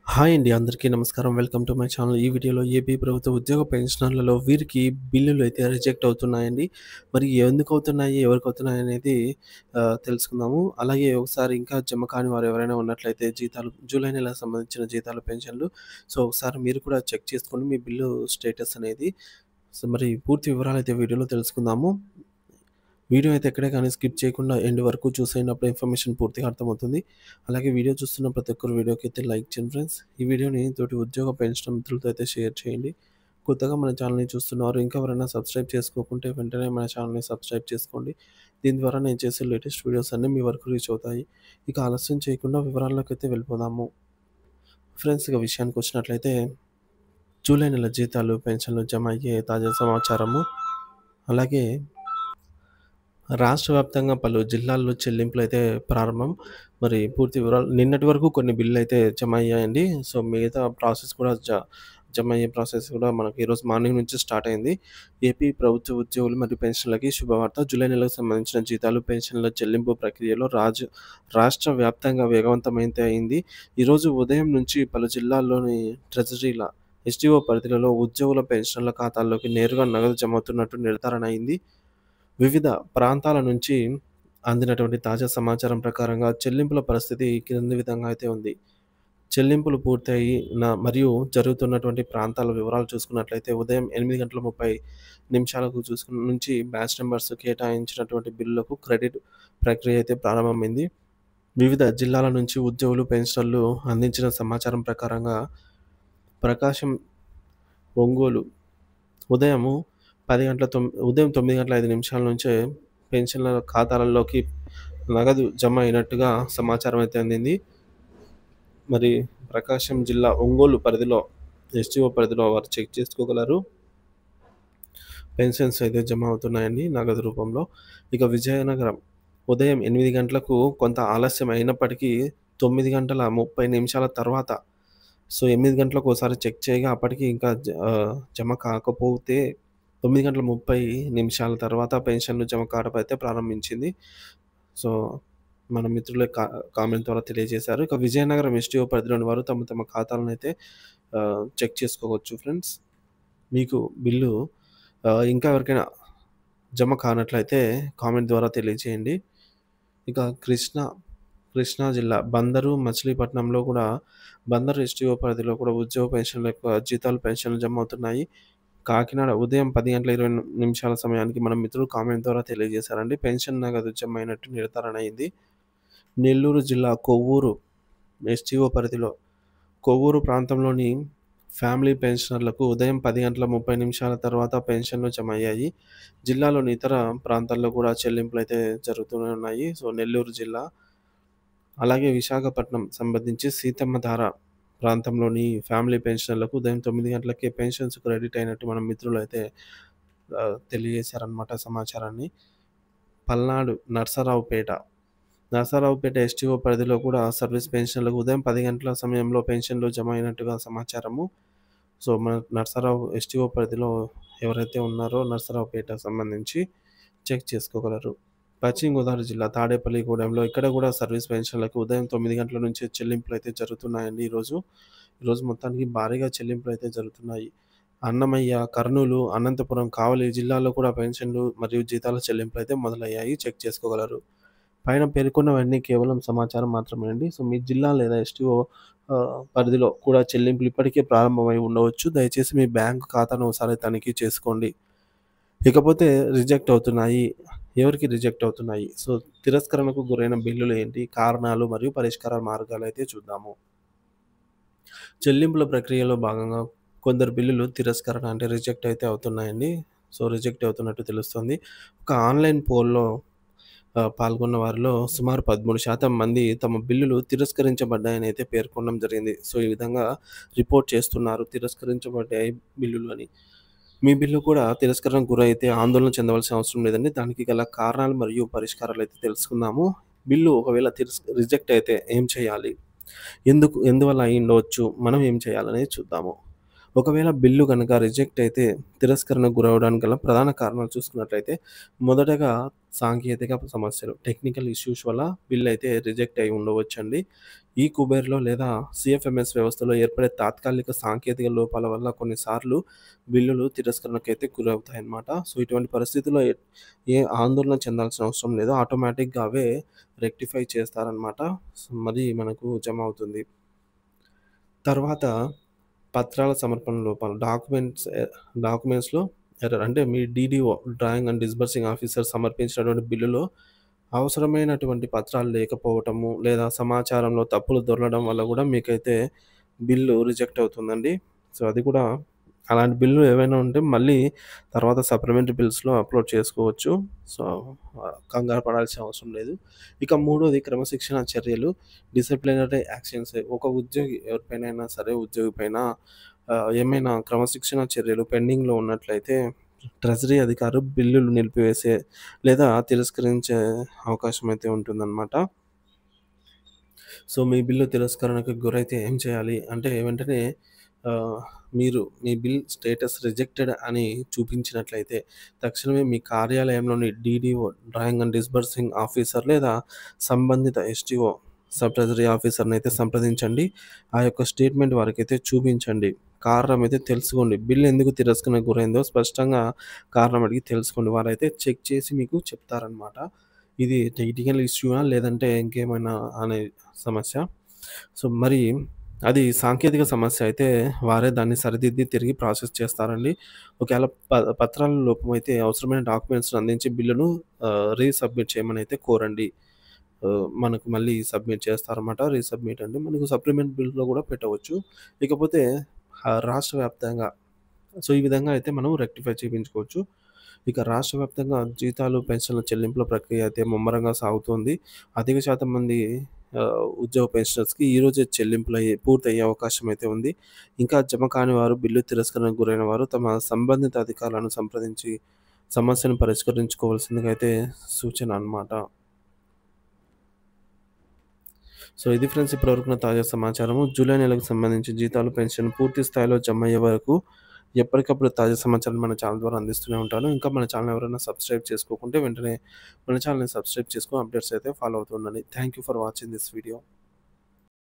Hi అండి. అందరికీ నమస్కారం. Welcome to my channel. ఈ వీడియోలో ఏపీ ప్రభుత్వ ఉద్యోగ పెన్షనర్లలో వీరికి బిల్లులు అయితే రిజెక్ట్ అవుతున్నాయండి. మరి ఎందుకు అవుతున్నాయి? ఎవరికి అవుతున్నాయి అనేది తెలుసుకుందాము. అలాగే ఒకసారి ఇంకా జమ కాని వారు ఎవరైనా ఉన్నట్లయితే జీతాలు జూలై నెలకు సంబంధించిన జీతాలు, పెన్షన్‌లు ఒకసారి మీరు కూడా చెక్ చేసుకోండి మీ బిల్లు స్టేటస్ అనేది. మరి పూర్తి వివరాలైతే వీడియోలో తెలుసుకుందాము. వీడియో అయితే ఎక్కడే కానీ స్కిప్ చేయకుండా ఎండ్ వరకు చూసేయండి. అప్పుడు ఇన్ఫర్మేషన్ పూర్తిగా అర్థమవుతుంది. అలాగే వీడియో చూస్తున్న ప్రతి ఒక్కరు వీడియోకి అయితే లైక్ చేయండి ఫ్రెండ్స్. ఈ వీడియోని తోటి ఉద్యోగ పెన్షన్ మిత్రులతో అయితే షేర్ చేయండి. కొత్తగా మన ఛానల్‌ని చూస్తున్నవారు ఇంకా ఎవరైనా సబ్స్క్రైబ్ చేసుకోకుంటే వెంటనే మన ఛానల్‌ని సబ్స్క్రైబ్ చేసుకోండి. దీని ద్వారా నేను చేసే లేటెస్ట్ వీడియోస్ అన్నీ మీ వరకు రీచ్ అవుతాయి. ఇక ఆలస్యం చేయకుండా వివరాల్లోకైతే వెళ్ళిపోదాము. ఫ్రెండ్స్ ఇక విషయానికొచ్చినట్లయితే జూలై నెల జీతాలు, పెన్షన్‌లు జమ అయ్యే తాజా సమాచారము. అలాగే రాష్ట్ర వ్యాప్తంగా పలు జిల్లాల్లో చెల్లింపులైతే ప్రారంభం. మరి పూర్తి వివరాలు నిన్నటి వరకు కొన్ని బిల్లులైతే జమ అయ్యాయండి. మిగతా ప్రాసెస్ కూడా జమ అయ్యే ప్రాసెస్ కూడా మనకి ఈరోజు మార్నింగ్ నుంచి స్టార్ట్ అయింది. ఏపీ ప్రభుత్వ ఉద్యోగులు మరియు పెన్షన్‌లకి శుభవార్త. జూలై నెలకు సంబంధించిన జీతాలు, పెన్షన్‌ల చెల్లింపు ప్రక్రియలో రాష్ట్ర వ్యాప్తంగా వేగవంతమైతే అయింది. ఈరోజు ఉదయం నుంచి పలు జిల్లాల్లోని ట్రెజరీల ఎస్టీఓ పరిధిలో ఉద్యోగుల పెన్షన్ల ఖాతాల్లోకి నేరుగా నగదు జమ అవుతున్నట్టు నిర్ధారణ అయింది. వివిధ ప్రాంతాల నుంచి అందినటువంటి తాజా సమాచారం ప్రకారంగా చెల్లింపుల పరిస్థితి క్రింది విధంగా అయితే ఉంది. చెల్లింపులు పూర్తయి మరియు జరుగుతున్నటువంటి ప్రాంతాల వివరాలు చూసుకున్నట్లయితే ఉదయం 8:30 నుంచి బ్యాచ్ నంబర్స్ కేటాయించినటువంటి బిల్లులకు క్రెడిట్ ప్రక్రియ అయితే ప్రారంభమైంది. వివిధ జిల్లాల నుంచి ఉద్యోగులు, పెన్షనర్లు అందించిన సమాచారం ప్రకారంగా ప్రకాశం, ఒంగోలు ఉదయము 9:05 నుంచే పెన్షన్‌ల ఖాతాలలోకి నగదు జమ అయినట్టుగా సమాచారం అయితే అందింది. మరి ప్రకాశం జిల్లా ఒంగోలు పరిధిలో ఎస్టీఓ పరిధిలో వారు చెక్ చేసుకోగలరు. పెన్షన్స్ అయితే జమ అవుతున్నాయండి నగదు రూపంలో. ఇక విజయనగరం ఉదయం 8 గంటలకు కొంత ఆలస్యం అయినప్పటికీ 9:30 తర్వాత 8 గంటలకు ఒకసారి చెక్ చేయగా అప్పటికి ఇంకా జమ కాకపోతే 9:30 తర్వాత పెన్షన్‌లు జమ కావడం అయితే ప్రారంభించింది. సో, మన మిత్రులే కామెంట్ ద్వారా తెలియజేశారు. ఇక విజయనగరం ఎస్టీఓ పరిధిలోని వారు తమ తమ ఖాతాలనైతే చెక్ చేసుకోవచ్చు ఫ్రెండ్స్. మీకు బిల్లు ఇంకా ఎవరికైనా జమ కానట్లయితే కామెంట్ ద్వారా తెలియజేయండి. ఇక కృష్ణా జిల్లా బందరు, మచిలీపట్నంలో కూడా బందరు ఎస్టీఓ పరిధిలో కూడా ఉద్యోగ పెన్షన్ల యొక్క జీతాలు, పెన్షన్లు జమ అవుతున్నాయి. కాకినాడ ఉదయం 10:20 సమయానికి మన మిత్రులు కామెంట్ ద్వారా తెలియజేశారండి. పెన్షన్ నగదు జమ అయినట్టు నిర్ధారణ అయింది. నెల్లూరు జిల్లా కొవ్వూరు ఎస్టీఓ పరిధిలో కొవ్వూరు ప్రాంతంలోని ఫ్యామిలీ పెన్షనర్లకు ఉదయం 10:30 తర్వాత పెన్షన్‌లు జమ అయ్యాయి. జిల్లాలోని ఇతర ప్రాంతాల్లో కూడా చెల్లింపులైతే జరుగుతూనే ఉన్నాయి. నెల్లూరు జిల్లా, అలాగే విశాఖపట్నం సంబంధించి సీతమ్మధార ప్రాంతంలోని ఫ్యామిలీ పెన్షనర్లకు ఉదయం 9 గంటలకే పెన్షన్స్ క్రెడిట్ అయినట్టు మన మిత్రులైతే తెలియజేశారనమాట సమాచారాన్ని. పల్నాడు నరసరావుపేట ఎస్టీఓ పరిధిలో కూడా సర్వీస్ పెన్షన్‌లకు ఉదయం 10 గంటల సమయంలో పెన్షన్‌లు జమ అయినట్టుగా సమాచారము. మన నరసరావు ఎస్టీఓ పరిధిలో ఎవరైతే ఉన్నారో నరసరావుపేట సంబంధించి చెక్ చేసుకోగలరు. పశ్చిమ గోదావరి జిల్లా తాడేపల్లిగూడెంలో ఇక్కడ కూడా సర్వీస్ పెన్షన్‌లకు ఉదయం 9 గంటల నుంచే చెల్లింపులైతే జరుగుతున్నాయండి ఈరోజు. ఈరోజు మొత్తానికి భారీగా చెల్లింపులైతే జరుగుతున్నాయి. అన్నమయ్య, కర్నూలు, అనంతపురం, కావలి జిల్లాల్లో కూడా పెన్షన్‌లు మరియు జీతాల చెల్లింపులైతే మొదలయ్యాయి. చెక్ చేసుకోగలరు. పైన పేర్కొన్నవన్నీ కేవలం సమాచారం మాత్రమేనండి. మీ జిల్లా లేదా ఎస్టీఓ పరిధిలో కూడా చెల్లింపులు ఇప్పటికే ప్రారంభమై ఉండవచ్చు. దయచేసి మీ బ్యాంకు ఖాతాను ఒకసారి తనిఖీ చేసుకోండి. ఇకపోతే రిజెక్ట్ అవుతున్నాయి. ఎవరికి రిజెక్ట్ అవుతున్నాయి? తిరస్కరణకు గురైన బిల్లులు ఏంటి? కారణాలు మరియు పరిష్కార మార్గాలైతే చూద్దాము. చెల్లింపుల ప్రక్రియలో భాగంగా కొందరు బిల్లులు తిరస్కరణ అంటే రిజెక్ట్ అయితే అవుతున్నాయండి. రిజెక్ట్ అవుతున్నట్టు తెలుస్తుంది. ఒక ఆన్‌లైన్ పోల్‌లో పాల్గొన్న వారిలో సుమారు 13% మంది తమ బిల్లులు తిరస్కరించబడ్డాయని అయితే పేర్కొనడం జరిగింది. ఈ విధంగా రిపోర్ట్ చేస్తున్నారు తిరస్కరించబడ్డాయి బిల్లులు అని. మీ బిల్లు కూడా తిరస్కరణకు గురైతే ఆందోళన చెందవలసిన అవసరం లేదండి. దానికి గల కారణాలు మరియు పరిష్కారాలైతే తెలుసుకుందాము. బిల్లు ఒకవేళ రిజెక్ట్ అయితే ఏం చేయాలి? ఎందువల్ల అయ్యుండవచ్చు? మనం ఏం చేయాలనేది చూద్దాము. ఒకవేళ బిల్లు గనక రిజెక్ట్ అయితే తిరస్కరణకు గురవ్వడానికి గల ప్రధాన కారణాలు చూసుకున్నట్లయితే మొదటగా సాంకేతిక సమస్యలు, టెక్నికల్ ఇష్యూస్ వల్ల బిల్ అయితే రిజెక్ట్ అయ్యి ఉండవచ్చండి. ఈ కుబేర్‌లో లేదా సీఎఫ్ఎంఎస్ వ్యవస్థలో ఏర్పడే తాత్కాలిక సాంకేతిక లోపాల వల్ల కొన్నిసార్లు బిల్లులు తిరస్కరణకైతే గురవుతాయన్నమాట. సో, ఇటువంటి పరిస్థితుల్లో ఏ ఆందోళన చెందాల్సిన అవసరం లేదు. ఆటోమేటిక్‌గా అవే రెక్టిఫై చేస్తారనమాట. సో, మరి మనకు జమ అవుతుంది. తర్వాత పత్రాల సమర్పణ లోపాలు, డాక్యుమెంట్స్‌లో ఎర్రర్ అంటే మీ DDO drawing and disbursing officer సమర్పించినటువంటి బిల్లులో అవసరమైనటువంటి పత్రాలు లేకపోవటము, లేదా సమాచారంలో తప్పులు దొర్లడం వల్ల గూడా మీకైతే బిల్లు రిజెక్ట్ అవుతుందండి. సో, అది కూడా అలాంటి బిల్లులు ఏవైనా ఉంటే మళ్ళీ తర్వాత సప్లిమెంటరీ బిల్స్‌లో అప్‌లోడ్ చేసుకోవచ్చు. సో, కంగారు పడాల్సిన అవసరం లేదు. ఇక మూడోది క్రమశిక్షణా చర్యలు, డిసిప్లినరీ యాక్షన్స్. ఒక ఉద్యోగి ఎవరిపైనైనా సరే ఉద్యోగి పైన ఏమైనా క్రమశిక్షణా చర్యలు పెండింగ్‌లో ఉన్నట్లయితే ట్రెజరీ అధికారులు బిల్లులు నిలిపివేసే లేదా తిరస్కరించే అవకాశం అయితే ఉంటుందన్నమాట. సో, మీ బిల్లు తిరస్కరణకు గురైతే ఏం చేయాలి అంటే వెంటనే ఆహ్, మీరు మీ బిల్ స్టేటస్ రిజెక్టెడ్ అని చూపించినట్లయితే తక్షణమే మీ కార్యాలయంలోని DDO drawing and disbursing officer లేదా సంబంధిత ఎస్టీఓ సబ్ ట్రెజరీ ఆఫీసర్‌ని అయితే సంప్రదించండి. ఆ యొక్క స్టేట్‌మెంట్ వారికైతే చూపించండి. కారణం అయితే తెలుసుకోండి. బిల్ ఎందుకు తిరస్కరణకు గురైందో స్పష్టంగా కారణం అడిగి తెలుసుకోండి. వారైతే చెక్ చేసి మీకు చెప్తారనమాట. ఇది టెక్నికల్ ఇష్యూనా లేదంటే ఇంకేమైనా అనే సమస్య. సో, మరి అది సాంకేతిక సమస్య అయితే వారే దాన్ని సరిదిద్ది తిరిగి ప్రాసెస్ చేస్తారండి. ఒకవేళ పత్రాల లోపమైతే అవసరమైన డాక్యుమెంట్స్‌ని అందించి బిల్లును రీసబ్మిట్ చేయమనైతే కోరండి. మనకు మళ్ళీ సబ్మిట్ చేస్తారన్నమాట. రీసబ్మిట్ అంటే మనకు సప్లిమెంట్ బిల్‌లో గూడా పెట్టవచ్చు. ఇకపోతే రాష్ట్ర వ్యాప్తంగా సో, ఈ విధంగా అయితే మనం రెక్టిఫై చేపించుకోవచ్చు. ఇక రాష్ట్ర వ్యాప్తంగా జీతాలు, పెన్షన్ల చెల్లింపుల ప్రక్రియ అయితే ముమ్మరంగా సాగుతోంది. అధిక శాతం మంది ఉద్యోగ పెన్షనర్స్‌కి ఈరోజే పూర్తయ్యే అవకాశం అయితే ఉంది. ఇంకా జమ కాని వారు, బిల్లు తిరస్కరణకు గురైన వారు తమ సంబంధిత అధికారులను సంప్రదించి సమస్యను పరిష్కరించుకోవాల్సిందిగా అయితే సూచన అన్నమాట. సో, ఇది ఫ్రెండ్స్ ఇప్పటివరకు ఉన్న తాజా సమాచారము. జూలై నెలకు సంబంధించి జీతాలు, పెన్షన్ పూర్తి స్థాయిలో జమయ్యే వరకు ఎప్పటికప్పుడు తాజా సమాచారాన్ని మన ఛానల్ ద్వారా అందిస్తూనే ఉంటాను. ఇంకా మన ఛానల్ ఎవరైనా సబ్స్క్రైబ్ చేసుకోకుంటే వెంటనే మన ఛానల్‌ని సబ్స్క్రైబ్ చేసుకొని అప్డేట్స్ అయితే ఫాలో అవుతూ ఉండండి. Thank you for watching this video.